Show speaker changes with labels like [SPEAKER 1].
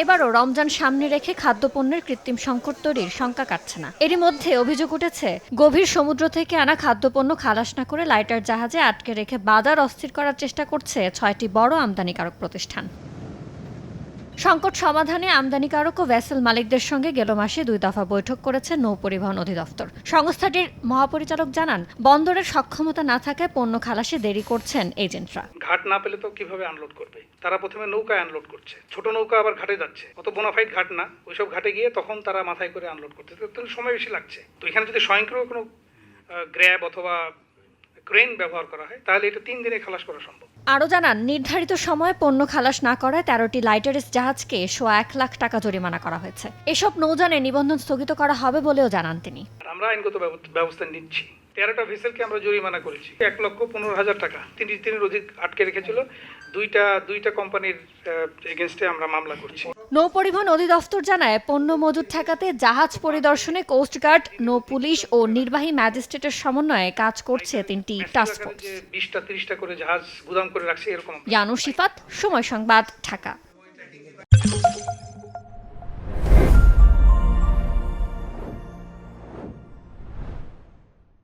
[SPEAKER 1] এবারও রমজান সামনে রেখে খাদ্যপণ্যের কৃত্রিম সংকট তৈরির শঙ্কা কাটছে না। এরই মধ্যে অভিযোগ উঠেছে, গভীর সমুদ্র থেকে আনা খাদ্যপণ্য খালাস না করে লাইটার জাহাজে আটকে রেখে বাজার অস্থির করার চেষ্টা করছে ৬টি বড় আমদানিকারক প্রতিষ্ঠান। সংকট সমাধানে আমদানিকারক ও ভেসেল মালিকদের সঙ্গে গেল মাসে ২ দফা বৈঠক করেছে নৌ পরিবহন অধিদপ্তর। সংস্থাটির মহাপরিচালক জানান, বন্দরের সক্ষমতা না থাকায় পণ্য খালাসে দেরি করছেন এজেন্টরা।
[SPEAKER 2] ঘাট না পেলে তো কিভাবে আনলোড করবে? তারা প্রথমে নৌকায় আনলোড করছে, ছোট নৌকা আবার ঘাটে যাচ্ছে, অত বোনাফাইড ঘাট না, ওইসব ঘাটে গিয়ে তখন তারা মাথায় করে আনলোড করতে, তাহলে সময় বেশি লাগছে। তো এখানে যদি স্বয়ংক্রিয় কোনো গ্র্যাব অথবা ক্রেন ব্যবহার করা হয় তাহলে এটা ৩ দিনে খালাস করা সম্ভব।
[SPEAKER 1] আরও জানান, নির্ধারিত সময়ে পণ্য খালাস না করায় ১৩টি লাইটারেস জাহাজকে সোয়া ১ লাখ টাকা জরিমানা করা হয়েছে। এসব নৌযানে নিবন্ধন স্থগিত করা হবে বলেও জানান তিনি।
[SPEAKER 2] আমরা আইনগত ব্যবস্থা নিচ্ছি। 13টা ভেসেলকে আমরা জরিমানা করেছি ১,১৫,০০০ টাকা। ৩০ দিনের অধিক আটকে রেখেছিল। দুইটা কোম্পানির এগেইনস্টে আমরা মামলা করছি।
[SPEAKER 1] নৌ পরিবহন অধিদপ্তর জানায়, পণ্য মজুত ঠেকাতে জাহাজ পরিদর্শনে কোস্টগার্ড, নৌ পুলিশ ও নির্বাহী ম্যাজিস্ট্রেটের সমন্বয়ে কাজ করছে ৩টি টাস্কফোর্স।
[SPEAKER 2] 20টা 30টা করে জাহাজ গুদাম করে রাখছে এরকম।
[SPEAKER 1] ইয়ানুর শিফাত, সময় সংবাদ, ঢাকা।